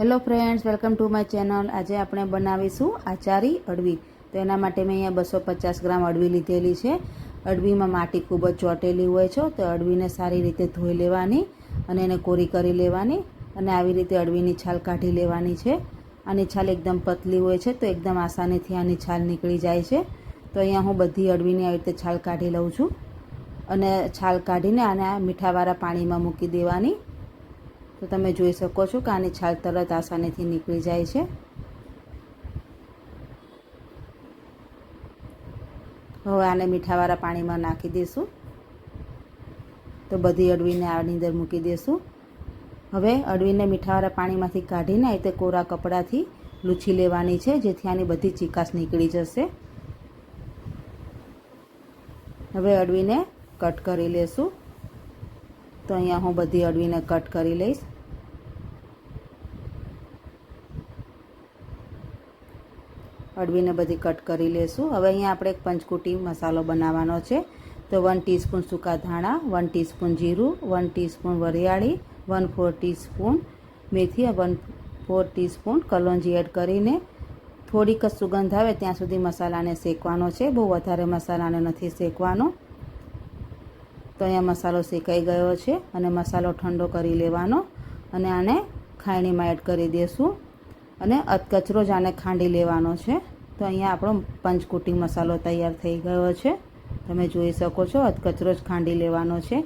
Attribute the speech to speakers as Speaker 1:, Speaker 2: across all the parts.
Speaker 1: Hello friends, welcome to my channel. આજે આપણે બનાવીશું આચારી અડવી। તો એના માટે મેં અહીંયા 250 ગ્રામ અડવી લીધેલી છે। અડવીમાં માટી ખૂબ જ ચોટેલી હોય છે, તો અડવીને સારી રીતે ધોઈ લેવાની અને એને કોરી કરી લેવાની અને આવી રીતે અડવીની છાલ કાઢી લેવાની છે। આની છાલ એકદમ પતલી હોય છે, તો એકદમ આસાનીથી આની છાલ નીકળી જાય છે। તો અહીંયા હું બધી અડવીની આવી રીતે છાલ કાઢી લઉં છું અને છાલ કાઢીને આને મીઠાવાળા પાણીમાં મૂકી દેવાની। તો તમે જોઈ શકો છો કે આની છાલ તરત આસાનીથી નીકળી જાય છે। હવે આને મીઠાવાળા પાણીમાં નાખી દઈશું। તો બધી અડવીને આની અંદર મૂકી દઈશું। હવે અડવીને મીઠાવાળા પાણીમાંથી કાઢીને આ રીતે કોરા કપડાથી લૂછી લેવાની છે, જેથી આની બધી ચીકાશ નીકળી જશે। હવે અડવીને કટ કરી લેશું। તો અહીંયા હું બધી અડવીને કટ કરી લઈશ। અડવીને બધી કટ કરી લેશું। હવે અહીંયા આપણે એક પંચકુટી મસાલો બનાવવાનો છે। તો 1 ટીસ્પૂન સૂકા ધાણા, 1 ટીસ્પૂન જીરું, 1 ટીસ્પૂન વરિયાળી, 1/4 ટીસ્પૂન મેથી, 1/4 ટીસ્પૂન કલોંજી એડ કરીને થોડીક જ સુગંધ આવે ત્યાં સુધી મસાલાને શેકવાનો છે। બહુ વધારે મસાલાને નથી શેકવાનો। તો અહીંયા મસાલો શેકાઈ ગયો છે અને મસાલો ઠંડો કરી લેવાનો અને આને ખાયણીમાં એડ કરી દઈશું અને અધકચરો જ આને ખાંડી લેવાનો છે। તો અહીંયા આપણો પંચકુટી મસાલો તૈયાર થઈ ગયો છે। તમે જોઈ શકો છો, અધકચરો જ ખાંડી લેવાનો છે।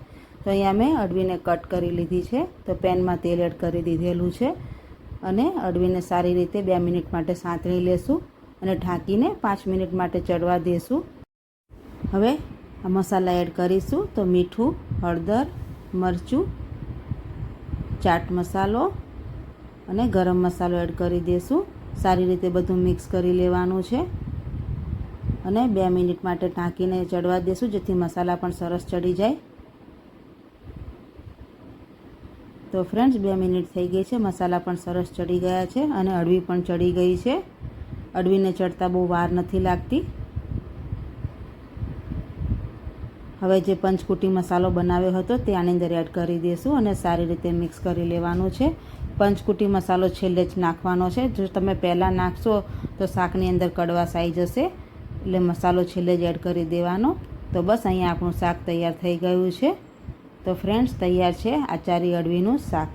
Speaker 1: તો અહીંયા મેં અડવીને કટ કરી લીધી છે। તો પેનમાં તેલ એડ કરી દીધેલું છે અને અડવીને સારી રીતે 2 મિનિટ માટે સાંતળી લેશું અને ઢાંકીને 5 મિનિટ માટે ચડવા દઈશું। હવે આ મસાલા એડ કરીશું। તો મીઠું, હળદર, મરચું, ચાટ મસાલો અને ગરમ મસાલો એડ કરી દઈશું। સારી રીતે બધું મિક્સ કરી લેવાનું છે અને 2 મિનિટ માટે ઢાંકીને ચડવા દઈશું, જેથી મસાલા પણ સરસ ચડી જાય। તો ફ્રેન્ડ્સ, 2 મિનિટ થઈ ગઈ છે, મસાલા પણ સરસ ચડી ગયા છે અને અડવી પણ ચડી ગઈ છે। અડવીને ચડતા બહુ વાર નથી લાગતી। હવે જે પંચકુટી મસાલો બનાવ્યો હતો તે આની અંદર એડ કરી દઈશું અને સારી રીતે મિક્સ કરી લેવાનું છે। પંચકુટી મસાલો છેલ્લે જ નાખવાનો છે। જો તમે પહેલાં નાખશો તો શાકની અંદર કડવાશ આવી જશે, એટલે મસાલો છેલ્લે જ એડ કરી દેવાનો। તો બસ અહીંયા આપણું શાક તૈયાર થઈ ગયું છે। તો ફ્રેન્ડ્સ, તૈયાર છે આચારી અડવીનું શાક।